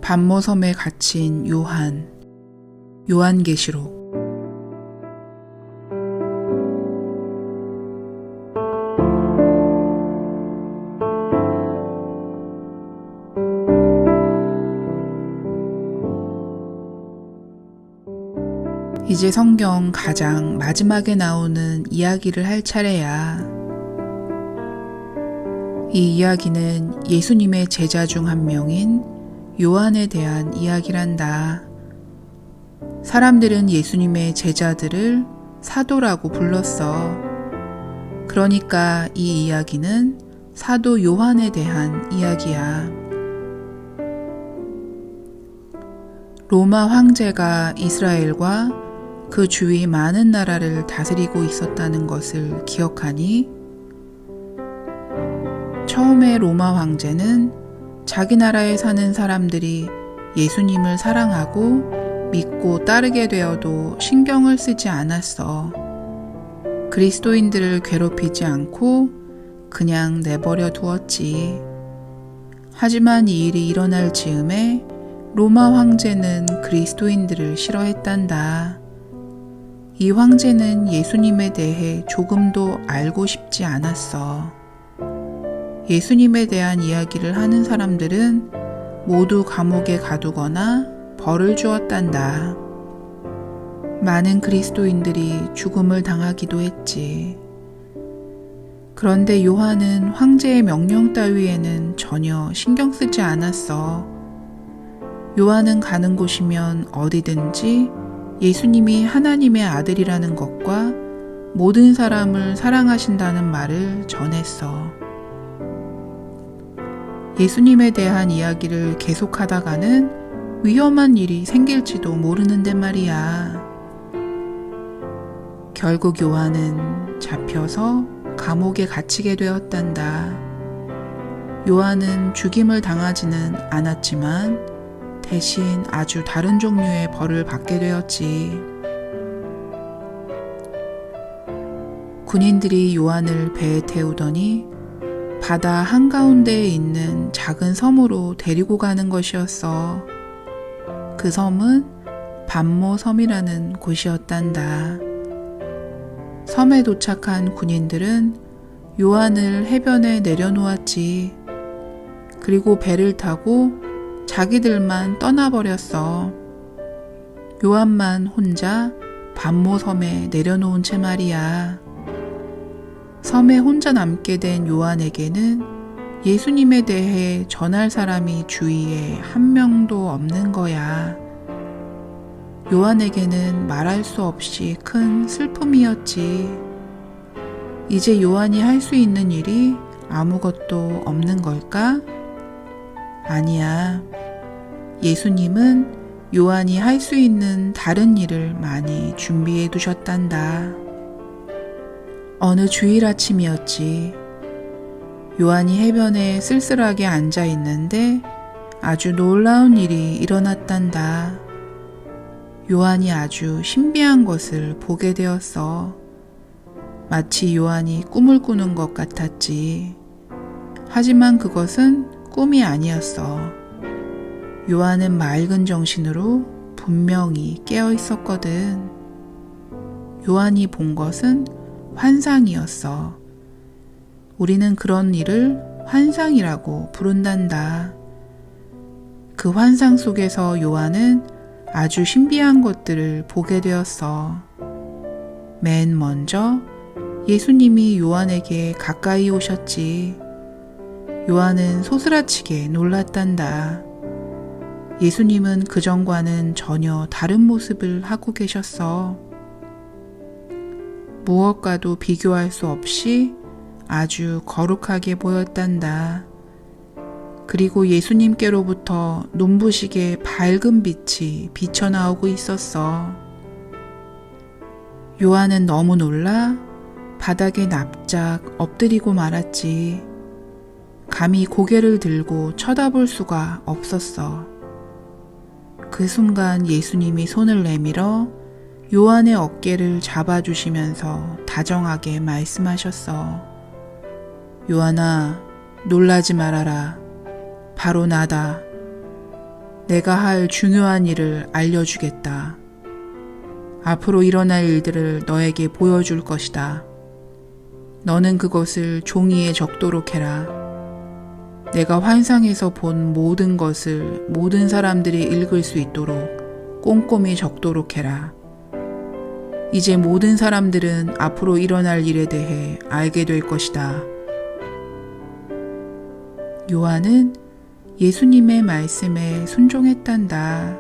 반모섬에 갇힌 요한계시록. 이제 성경 가장 마지막에 나오는 이야기를 할 차례야. 이 이야기는 예수님의 제자 중 한 명인 요한에 대한 이야기란다. 사람들은 예수님의 제자들을 사도라고 불렀어. 그러니까 이 이야기는 사도 요한에 대한 이야기야. 로마 황제가 이스라엘과 그 주위 많은 나라를 다스리고 있었다는 것을 기억하니? 처음에 로마 황제는 자기 나라에 사는 사람들이 예수님을 사랑하고 믿고 따르게 되어도 신경을 쓰지 않았어. 그리스도인들을 괴롭히지 않고 그냥 내버려 두었지. 하지만 이 일이 일어날 즈음에 로마 황제는 그리스도인들을 싫어했단다. 이 황제는 예수님에 대해 조금도 알고 싶지 않았어. 예수님에 대한 이야기를 하는 사람들은 모두 감옥에 가두거나 벌을 주었단다. 많은 그리스도인들이 죽음을 당하기도 했지. 그런데 요한은 황제의 명령 따위에는 전혀 신경 쓰지 않았어. 요한은 가는 곳이면 어디든지 예수님이 하나님의 아들이라는 것과 모든 사람을 사랑하신다는 말을 전했어. 예수님에 대한 이야기를 계속하다가는 위험한 일이 생길지도 모르는데 말이야. 결국 요한은 잡혀서 감옥에 갇히게 되었단다. 요한은 죽임을 당하지는 않았지만 대신 아주 다른 종류의 벌을 받게 되었지. 군인들이 요한을 배에 태우더니 바다 한가운데에 있는 작은 섬으로 데리고 가는 것이었어. 그 섬은 반모섬이라는 곳이었단다. 섬에 도착한 군인들은 요한을 해변에 내려놓았지. 그리고 배를 타고 자기들만 떠나버렸어. 요한만 혼자 반모섬에 내려놓은 채 말이야. 섬에 혼자 남게 된 요한에게는 예수님에 대해 전할 사람이 주위에 한 명도 없는 거야. 요한에게는 말할 수 없이 큰 슬픔이었지. 이제 요한이 할 수 있는 일이 아무것도 없는 걸까? 아니야. 예수님은 요한이 할 수 있는 다른 일을 많이 준비해 두셨단다. 어느 주일 아침이었지. 요한이 해변에 쓸쓸하게 앉아 있는데 아주 놀라운 일이 일어났단다. 요한이 아주 신비한 것을 보게 되었어. 마치 요한이 꿈을 꾸는 것 같았지. 하지만 그것은 꿈이 아니었어. 요한은 맑은 정신으로 분명히 깨어 있었거든. 요한이 본 것은 환상이었어. 우리는 그런 일을 환상이라고 부른단다. 그 환상 속에서 요한은 아주 신비한 것들을 보게 되었어. 맨 먼저 예수님이 요한에게 가까이 오셨지. 요한은 소스라치게 놀랐단다. 예수님은 그전과는 전혀 다른 모습을 하고 계셨어. 무엇과도 비교할 수 없이 아주 거룩하게 보였단다. 그리고 예수님께로부터 눈부시게 밝은 빛이 비쳐나오고 있었어. 요한은 너무 놀라 바닥에 납작 엎드리고 말았지. 감히 고개를 들고 쳐다볼 수가 없었어. 그 순간 예수님이 손을 내밀어 요한의 어깨를 잡아주시면서 다정하게 말씀하셨어. 요한아, 놀라지 말아라. 바로 나다. 내가 할 중요한 일을 알려주겠다. 앞으로 일어날 일들을 너에게 보여줄 것이다. 너는 그것을 종이에 적도록 해라. 내가 환상에서 본 모든 것을 모든 사람들이 읽을 수 있도록 꼼꼼히 적도록 해라. 이제 모든 사람들은 앞으로 일어날 일에 대해 알게 될 것이다. 요한은 예수님의 말씀에 순종했단다.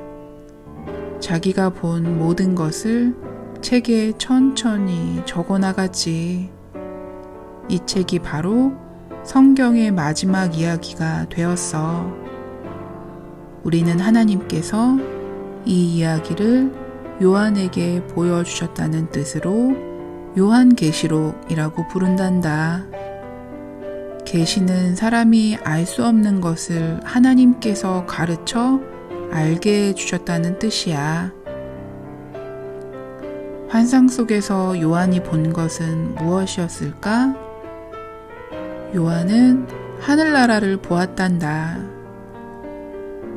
자기가 본 모든 것을 책에 천천히 적어나갔지. 이 책이 바로 성경의 마지막 이야기가 되었어. 우리는 하나님께서 이 이야기를 요한에게 보여주셨다는 뜻으로 요한계시록이라고 부른단다. 계시는 사람이 알 수 없는 것을 하나님께서 가르쳐 알게 해주셨다는 뜻이야. 환상 속에서 요한이 본 것은 무엇이었을까? 요한은 하늘나라를 보았단다.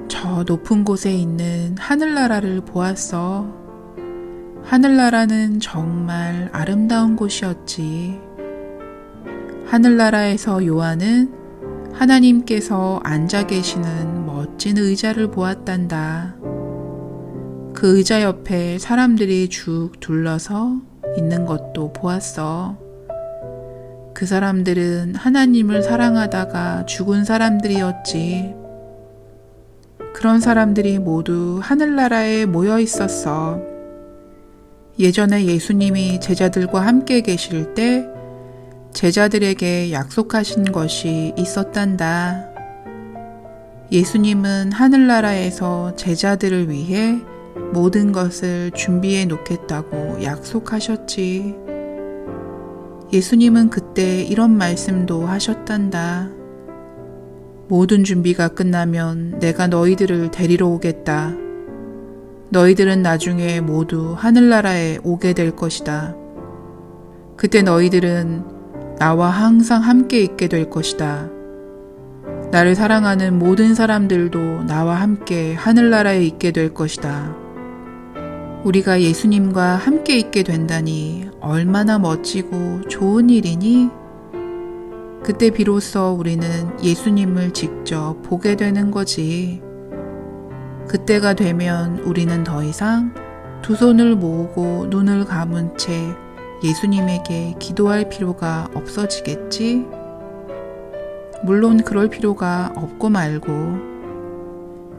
저 높은 곳에 있는 하늘나라를 보았어. 하늘나라는 정말 아름다운 곳이었지. 하늘나라에서 요한은 하나님께서 앉아 계시는 멋진 의자를 보았단다. 그 의자 옆에 사람들이 쭉 둘러서 있는 것도 보았어. 그 사람들은 하나님을 사랑하다가 죽은 사람들이었지. 그런 사람들이 모두 하늘나라에 모여 있었어. 예전에 예수님이 제자들과 함께 계실 때 제자들에게 약속하신 것이 있었단다. 예수님은 하늘나라에서 제자들을 위해 모든 것을 준비해 놓겠다고 약속하셨지. 예수님은 그때 이런 말씀도 하셨단다. 모든 준비가 끝나면 내가 너희들을 데리러 오겠다. 너희들은 나중에 모두 하늘나라에 오게 될 것이다. 그때 너희들은 나와 항상 함께 있게 될 것이다. 나를 사랑하는 모든 사람들도 나와 함께 하늘나라에 있게 될 것이다. 우리가 예수님과 함께 있게 된다니 얼마나 멋지고 좋은 일이니? 그때 비로소 우리는 예수님을 직접 보게 되는 거지. 그때가 되면 우리는 더 이상 두 손을 모으고 눈을 감은 채 예수님에게 기도할 필요가 없어지겠지? 물론 그럴 필요가 없고 말고,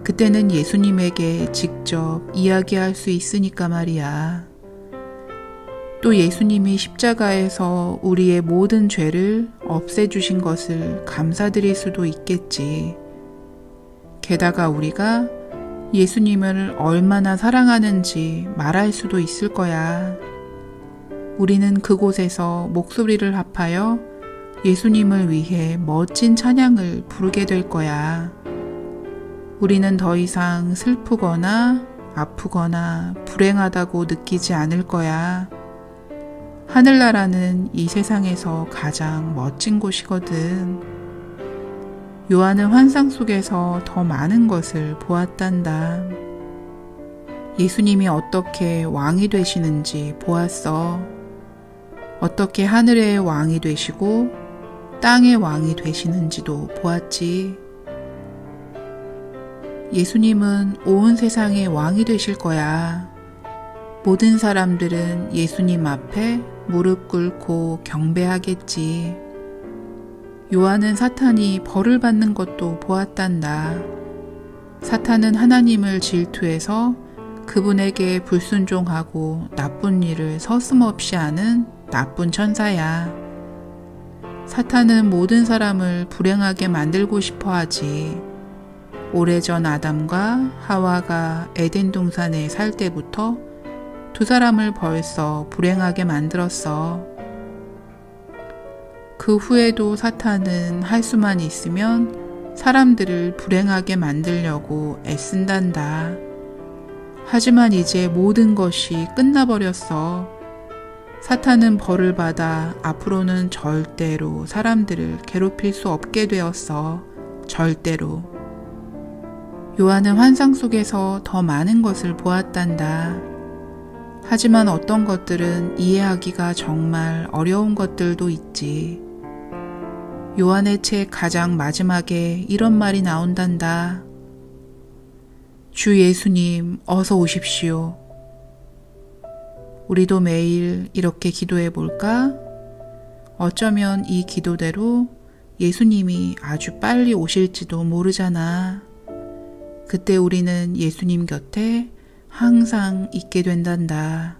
그때는 예수님에게 직접 이야기할 수 있으니까 말이야. 또 예수님이 십자가에서 우리의 모든 죄를 없애주신 것을 감사드릴 수도 있겠지. 게다가 우리가 예수님을 얼마나 사랑하는지 말할 수도 있을 거야. 우리는 그곳에서 목소리를 합하여 예수님을 위해 멋진 찬양을 부르게 될 거야. 우리는 더 이상 슬프거나 아프거나 불행하다고 느끼지 않을 거야. 하늘나라는 이 세상에서 가장 멋진 곳이거든. 요한은 환상 속에서 더 많은 것을 보았단다. 예수님이 어떻게 왕이 되시는지 보았어. 어떻게 하늘의 왕이 되시고 땅의 왕이 되시는지도 보았지. 예수님은 온 세상의 왕이 되실 거야. 모든 사람들은 예수님 앞에 무릎 꿇고 경배하겠지. 요한은 사탄이 벌을 받는 것도 보았단다. 사탄은 하나님을 질투해서 그분에게 불순종하고 나쁜 일을 서슴없이 하는 나쁜 천사야. 사탄은 모든 사람을 불행하게 만들고 싶어 하지. 오래전 아담과 하와가 에덴 동산에 살 때부터 두 사람을 벌써 불행하게 만들었어. 그 후에도 사탄은 할 수만 있으면 사람들을 불행하게 만들려고 애쓴단다. 하지만 이제 모든 것이 끝나버렸어. 사탄은 벌을 받아 앞으로는 절대로 사람들을 괴롭힐 수 없게 되었어. 절대로. 요한은 환상 속에서 더 많은 것을 보았단다. 하지만 어떤 것들은 이해하기가 정말 어려운 것들도 있지. 요한의 책 가장 마지막에 이런 말이 나온단다. 주 예수님, 어서 오십시오. 우리도 매일 이렇게 기도해 볼까? 어쩌면 이 기도대로 예수님이 아주 빨리 오실지도 모르잖아. 그때 우리는 예수님 곁에 항상 있게 된단다.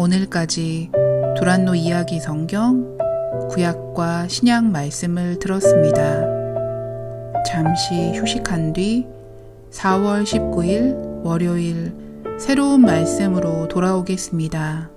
오늘까지 두란노 이야기 성경 구약과 신약 말씀을 들었습니다. 잠시 휴식한 뒤 4월 19일 월요일 새로운 말씀으로 돌아오겠습니다.